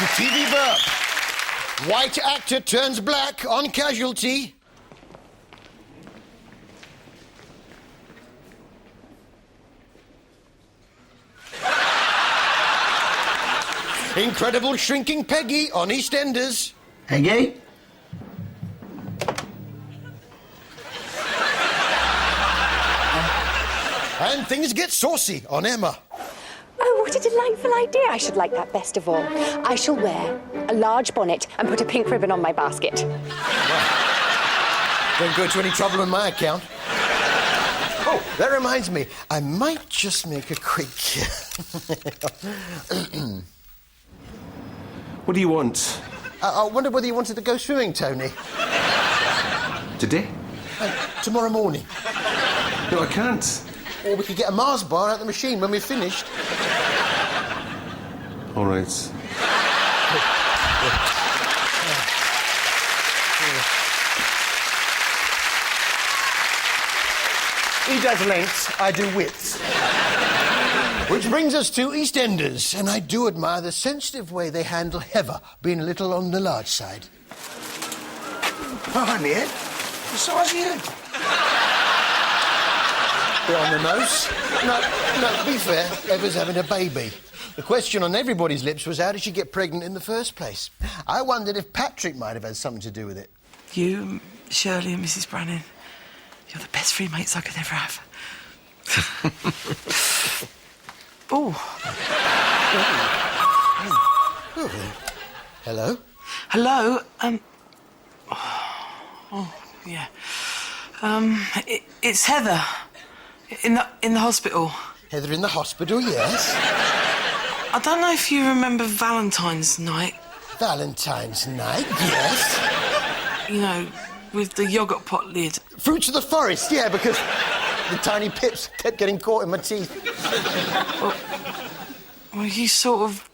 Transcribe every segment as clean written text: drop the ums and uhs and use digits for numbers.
to TV Burp. White actor turns black on Casualty. Incredible shrinking Peggy on EastEnders. Peggy? And things get saucy on Emma. Oh, what a delightful idea. I should like that best of all. I shall wear a large bonnet and put a pink ribbon on my basket. Don't go to any trouble on my account. Oh, that reminds me. I might just make a quick... What do you want? I wonder whether you wanted to go swimming, Tony. Today? Tomorrow morning. No, I can't. Or we could get a Mars bar out of the machine when we're finished. All right. He does lengths, I do widths. Which brings us to EastEnders, and I do admire the sensitive way they handle Heather being a little on the large side. Oh, I'm here. Besides you. Bit on the nose. No, to be fair, Heather's having a baby. The question on everybody's lips was how did she get pregnant in the first place? I wondered if Patrick might have had something to do with it. You, Shirley and Mrs. Brannan, you're the best free mates I could ever have. Oh. Hello? Hello? Yeah. It's Heather. In the hospital. Heather in the hospital, yes. I don't know if you remember Valentine's night. Valentine's night, yes. You know, with the yoghurt pot lid. Fruits of the forest, yeah, because the tiny pips kept getting caught in my teeth. Well, you sort of...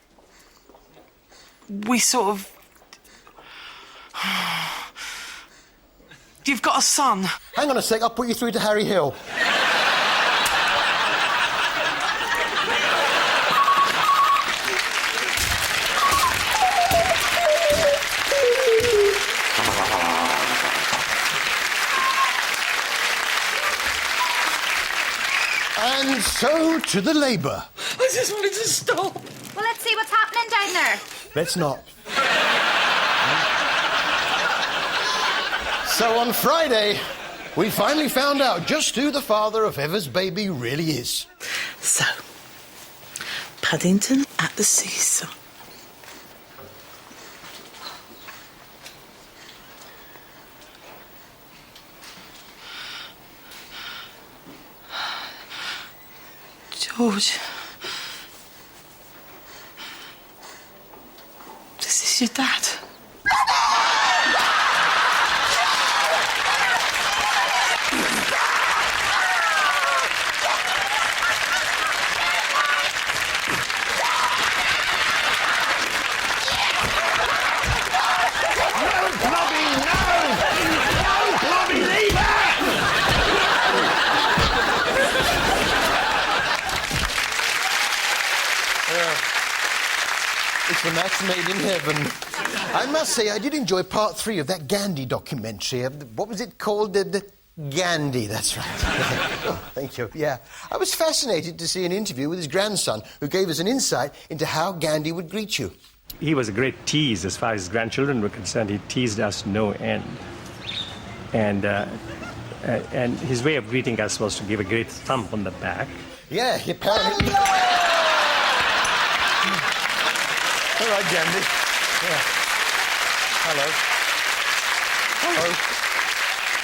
We sort of... You've got a son. Hang on a sec, I'll put you through to Harry Hill. And so to the labour. I just wanted to stop. Well, let's see what's happening down there. Let's not. So on Friday, we finally found out just who the father of Heather's baby really is. So, Paddington at the seesaw. George. This is your dad. It's a match made in heaven. I must say, I did enjoy part 3 of that Gandhi documentary. What was it called? The Gandhi, that's right. Oh, thank you, yeah. I was fascinated to see an interview with his grandson who gave us an insight into how Gandhi would greet you. He was a great tease as far as his grandchildren were concerned. He teased us no end. And his way of greeting us was to give a great thump on the back. Yeah, he apparently... All right, Gandhi. Yeah. Hello.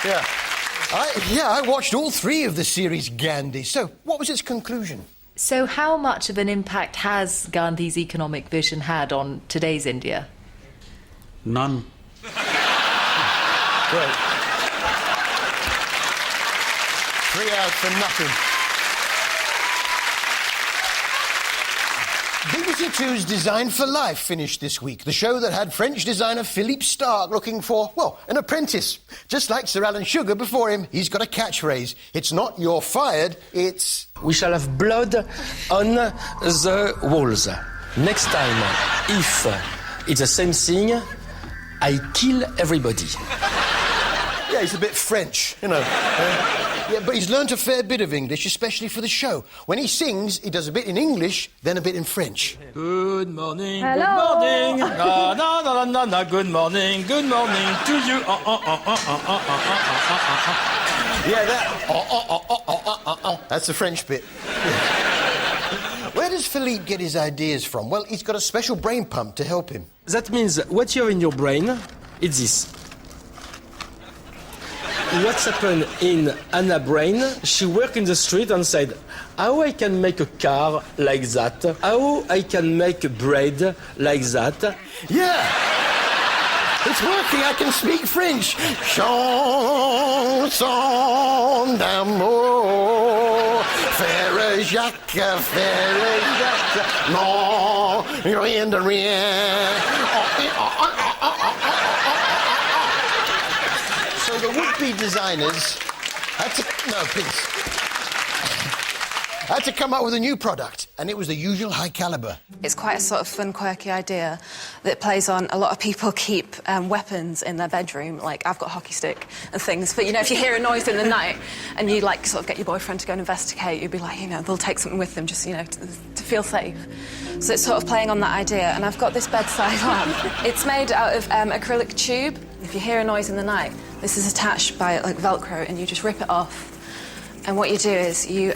Yeah. I watched all 3 of the series Gandhi. So, what was its conclusion? So how much of an impact has Gandhi's economic vision had on today's India? None. Great. 3 hours for nothing. BBC Two's Design for Life finished this week. The show that had French designer Philippe Starck looking for, well, an apprentice. Just like Sir Alan Sugar before him, he's got a catchphrase. It's not "you're fired," it's... We shall have blood on the walls. Next time, if It's the same thing. I kill everybody. Yeah, he's a bit French, you know. Yeah, but he's learnt a fair bit of English, especially for the show. When he sings, he does a bit in English, then a bit in French. Good morning, Hello. good morning. Na, na, na, na, na, good morning to you. Yeah, that. That's the French bit. Where does Philippe get his ideas from? Well, he's got a special brain pump to help him. That means what you have in your brain, it's this. What's happened in Anna's brain, she worked in the street and said, how I can make a car like that? How I can make bread like that? Yeah! It's working, I can speak French. Chanson d'amour, faire Jacques, non, rien de rien. So the would-be designers had to come up with a new product, and it was the usual high caliber. It's quite a sort of fun, quirky idea that plays on a lot of people keep weapons in their bedroom, like I've got a hockey stick and things, but, you know, if you hear a noise in the night and you, like, sort of get your boyfriend to go and investigate, you'd be like, you know, they'll take something with them just, you know, to feel safe. So it's sort of playing on that idea, and I've got this bedside lamp. It's made out of acrylic tube. If you hear a noise in the night, this is attached by, like, Velcro, and you just rip it off, and what you do is you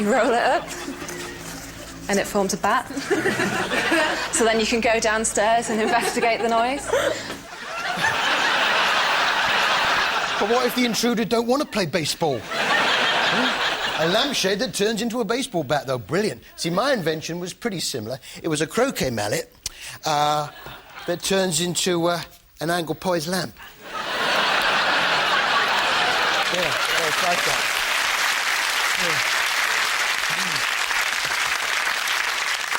roll it up, and it forms a bat. So then you can go downstairs and investigate the noise. But what if the intruder don't want to play baseball? A lampshade that turns into a baseball bat, though. Brilliant. See, my invention was pretty similar. It was a croquet mallet that turns into an angle poised lamp. Yeah, it's like that. Yeah.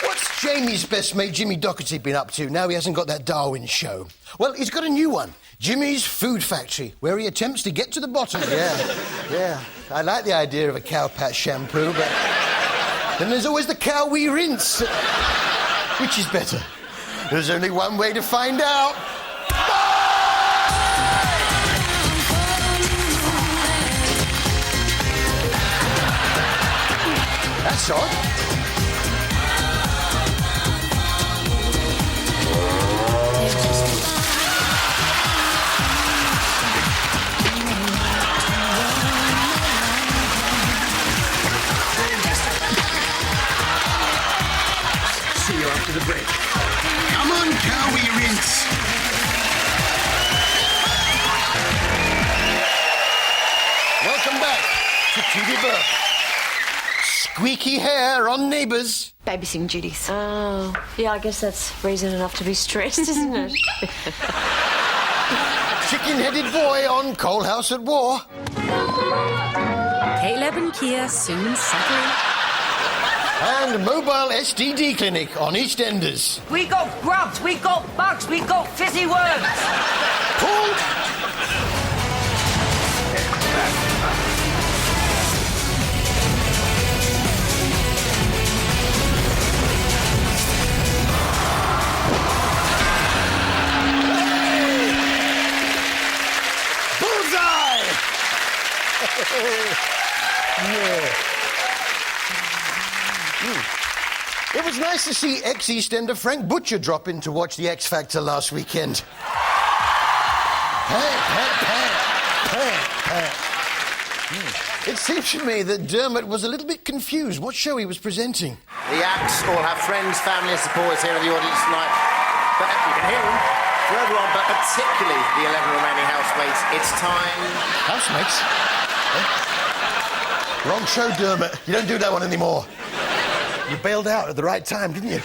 What's Jamie's best mate, Jimmy Doherty, been up to now he hasn't got that Darwin show? Well, he's got a new one, Jimmy's Food Factory, where he attempts to get to the bottom. Yeah. I like the idea of a cow patch shampoo, but then there's always the cow wee rinse. Which is better? There's only one way to find out. That's odd. See you after the break. Come on, cowie rinse. Welcome back to TV Burp. Squeaky hair on Neighbours. Babysitting duties. Oh, yeah, I guess that's reason enough to be stressed, isn't it? Chicken-headed boy on Coal House at War. Caleb and Kia soon settling. And mobile STD clinic on EastEnders. We got grubs, we got bugs, we got fizzy worms. Paul. Bullseye! Yeah. It was nice to see ex-EastEnder Frank Butcher drop in to watch the X Factor last weekend. It seems to me that Dermot was a little bit confused what show he was presenting. The acts all have friends, family and supporters here in the audience tonight. But you can hear them for everyone, but particularly the 11 remaining housemates. It's time... Housemates? Wrong show, Dermot. You don't do that one anymore. You bailed out at the right time, didn't you?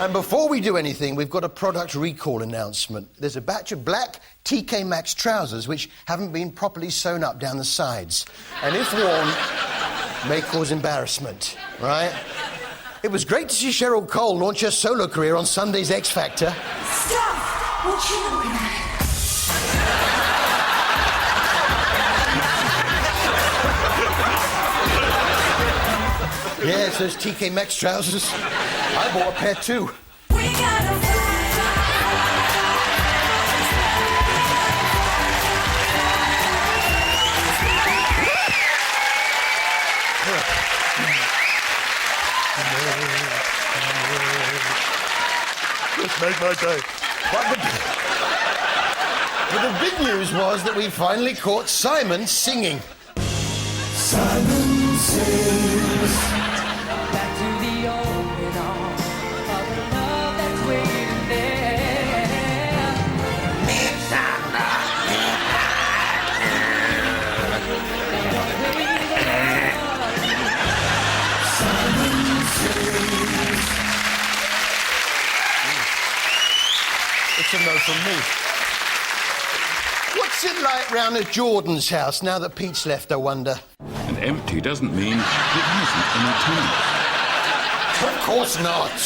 And before we do anything, we've got a product recall announcement. There's a batch of black TK Maxx trousers which haven't been properly sewn up down the sides. And if worn, may cause embarrassment, right? It was great to see Cheryl Cole launch her solo career on Sunday's X Factor. Stop! What you looking at? Yeah, it's those TK Maxx trousers. I bought a pair too. Just made my day. But the big news was that we finally caught Simon singing. Simon sings. Back to the open arms of the love that's waiting there. Simon sings. It's a no from me. What's it like round at Jordan's house now that Pete's left, I wonder? And empty doesn't mean it hasn't any tenants. Of course not.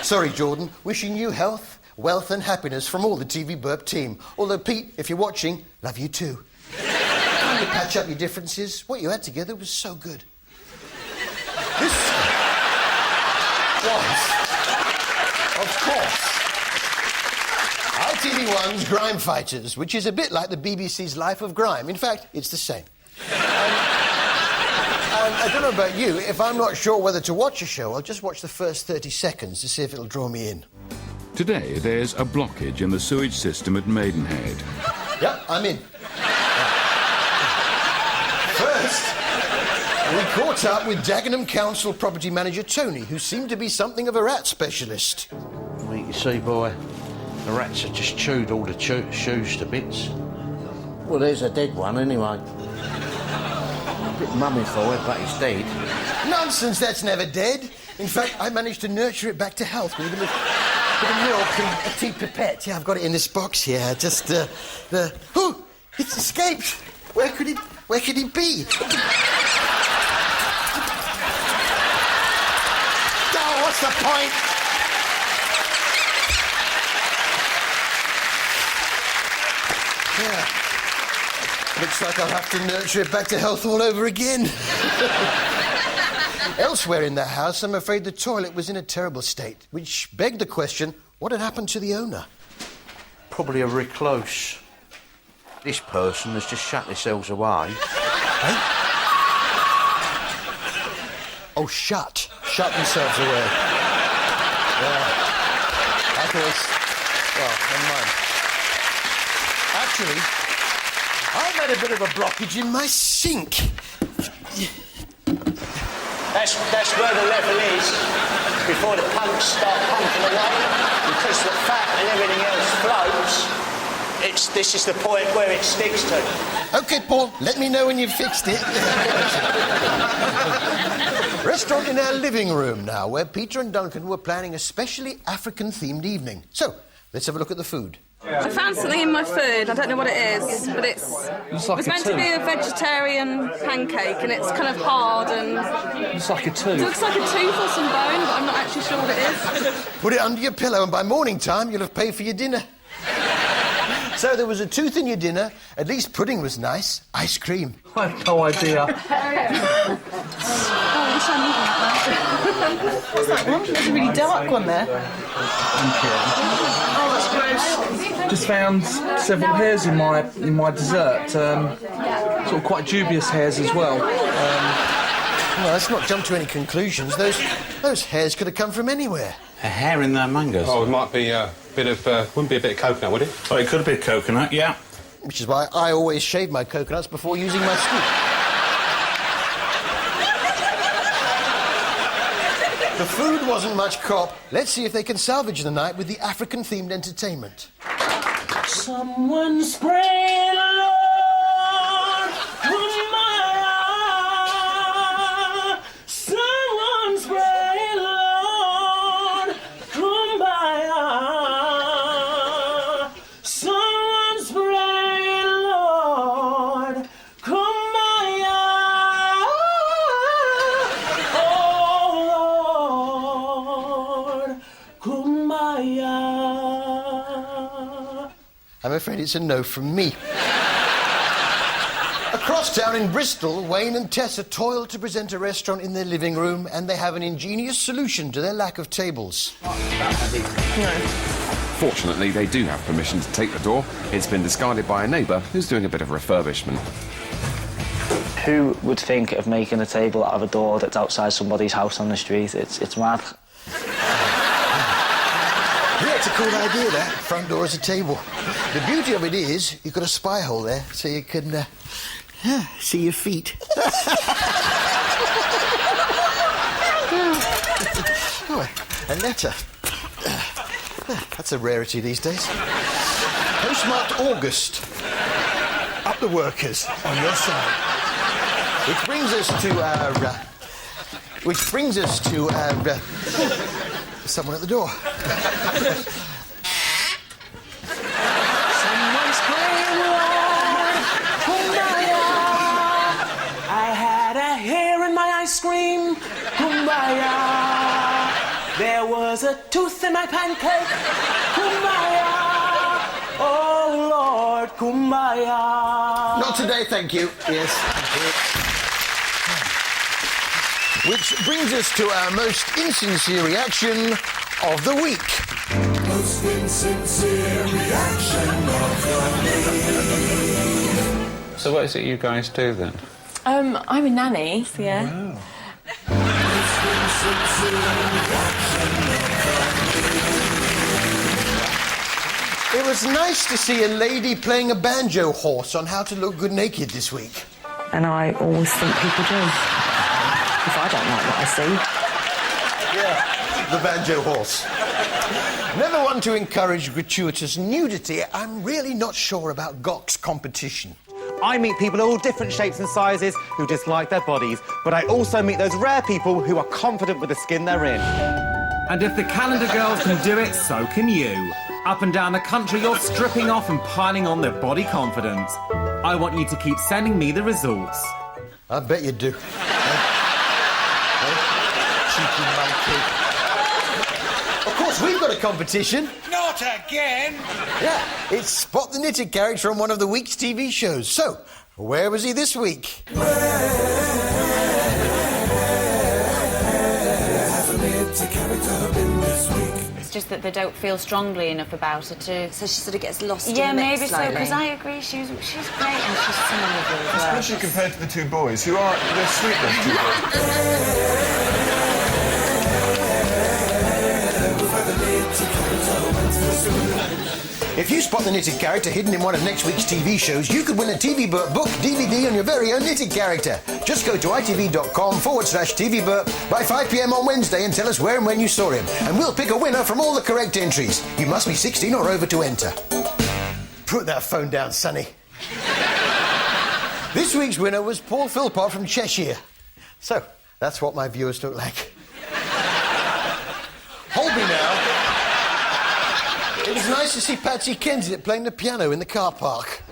Sorry, Jordan. Wishing you health, wealth and happiness from all the TV Burp team. Although, Pete, if you're watching, love you too. Can't you patch up your differences? What you had together was so good. This was, of course, ITV1's Grime Fighters, which is a bit like the BBC's Life of Grime. In fact, it's the same. I don't know about you, if I'm not sure whether to watch a show, I'll just watch the first 30 seconds to see if it'll draw me in. Today, there's a blockage in the sewage system at Maidenhead. Yep, I'm in. First, we caught up with Dagenham Council property manager Tony, who seemed to be something of a rat specialist. Well, you see, boy, the rats have just chewed all the shoes to bits. Well, there's a dead one, anyway. A bit mummified, but he's dead. Nonsense, that's never dead. In fact, I managed to nurture it back to health with a bit of milk and a tea pipette. Yeah, I've got it in this box here. Just, Oh, it's escaped. Where could it be? Oh, what's the point? Yeah. Looks like I'll have to nurture it back to health all over again. Elsewhere in the house, I'm afraid the toilet was in a terrible state, which begged the question, what had happened to the owner? Probably a recluse. This person has just shut themselves away. Hey? Oh, shut themselves away. Yeah. I thought well, never mind. Actually, I've had a bit of a blockage in my sink. That's where the level is before the pumps start pumping away. Because the fat and everything else flows, this is the point where it sticks to. OK, Paul, let me know when you've fixed it. Restaurant in our living room now, where Peter and Duncan were planning a specially African-themed evening. So, let's have a look at the food. I found something in my food. I don't know what it is, but it's meant to be a vegetarian pancake, and it's kind of hard and... It's like a tooth. It looks like a tooth or some bone, but I'm not actually sure what it is. Put it under your pillow, and by morning time, you'll have paid for your dinner. So there was a tooth in your dinner. At least pudding was nice. Ice cream. I have no idea. What's that one? There's a really dark one there. Oh, that's gross. Just found several hairs in my dessert. Sort of quite dubious hairs as well. Well, let's not jump to any conclusions. Those hairs could have come from anywhere. A hair in their mangoes. Oh, it might be a bit of... wouldn't be a bit of coconut, would it? Oh, it could have been coconut, yeah. Which is why I always shave my coconuts before using my scoop. The food wasn't much cop. Let's see if they can salvage the night with the African-themed entertainment. Someone spray the Lord Kumbaya. Someone spray the Lord Kumbaya. Someone spray the Lord Kumbaya. Oh Lord Kumbaya. I'm afraid it's a no from me. A Across town in Bristol, Wayne and Tessa toil to present a restaurant in their living room, and they have an ingenious solution to their lack of tables. Fortunately, they do have permission to take the door. It's been discarded by a neighbour who's doing a bit of refurbishment. Who would think of making a table out of a door that's outside somebody's house on the street? It's mad. Yeah, it's a cool idea, that. Front door is a table. The beauty of it is, you've got a spy hole there, so you can see your feet. Oh, a letter. That's a rarity these days. Postmarked August. Up the workers, on your side. Which brings us to someone at the door. Someone scream, Lord, kumbaya. I had a hair in my ice cream, kumbaya. There was a tooth in my pancake, kumbaya. Oh, Lord, kumbaya. Not today, thank you. Yes, thank you. Which brings us to our most insincere reaction of the week. Most insincere reaction of the week. So what is it you guys do then? I'm a nanny, yeah. Wow. Most insincere reaction of It was nice to see a lady playing a banjo horse on How to Look Good Naked this week. And I always think people do. If I don't like what I see. Yeah, the banjo horse. Never one to encourage gratuitous nudity. I'm really not sure about Gok's competition. I meet people of all different shapes and sizes who dislike their bodies, but I also meet those rare people who are confident with the skin they're in. And if the calendar girls can do it, so can you. Up and down the country, you're stripping off and piling on their body confidence. I want you to keep sending me the results. I bet you do. Cheeky monkey. Of course, we've got a competition. Not again! Yeah, it's Spot the Knitted character on one of the week's TV shows. So, where was he this week? It's just that they don't feel strongly enough about her to... So she sort of gets lost Yeah, in the mix maybe so, slightly. because I agree, she's great and she's so lovely as well. Especially compared to the two boys, who are... they're sweet, those two boys. If you spot the knitted character hidden in one of next week's TV shows, you could win a TV Burp book, DVD on your very own knitted character. Just go to itv.com/TV Burp by 5 p.m. on Wednesday and tell us where and when you saw him. And we'll pick a winner from all the correct entries. You must be 16 or over to enter. Put that phone down, Sonny. This week's winner was Paul Philpott from Cheshire. So, that's what my viewers look like. Holby now. It was nice to see Patsy Kensett playing the piano in the car park.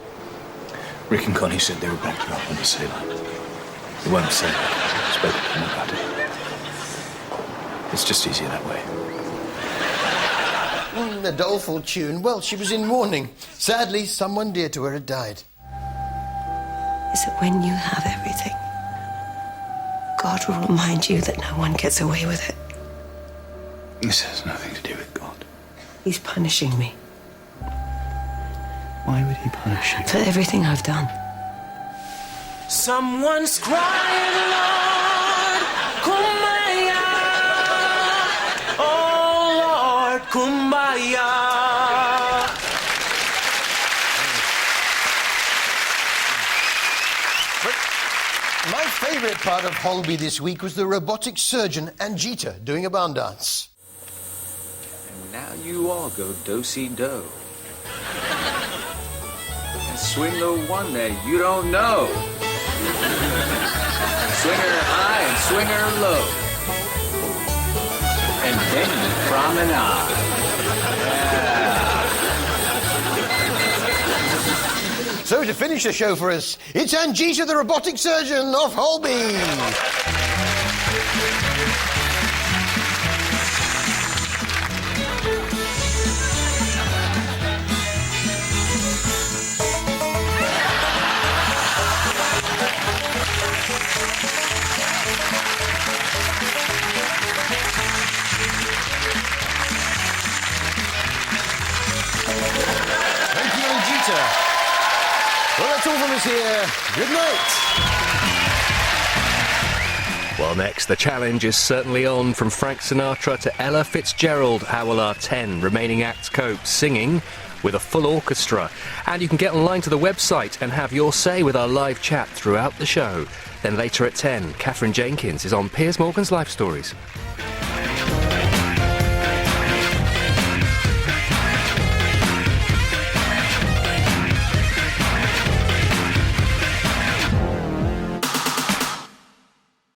Rick and Connie said they would back you up on the sea line. They won't say that. Spoke to them about it. It's just easier that way. A doleful tune. Well, she was in mourning. Sadly, someone dear to her had died. Is it when you have everything, God will remind you that no one gets away with it? This has nothing to do with God. He's punishing me Why would he punish you? for everything I've done. Someone's crying, Lord, kumbaya. Oh, Lord, kumbaya. My favourite part of Holby this week was the robotic surgeon Anjita doing a barn dance. Now you all go do-si-do. And swing the one that you don't know. Swing her high and swing her low. And then you promenade. Yeah. So to finish the show for us, it's Anjita the robotic surgeon of Holby. sir. Well, that's all from us here. Good night. Well, next, the challenge is certainly on. From Frank Sinatra to Ella Fitzgerald, how will our 10 remaining acts cope, singing with a full orchestra? And you can get online to the website and have your say with our live chat throughout the show. Then later at 10, Catherine Jenkins is on Piers Morgan's Life Stories.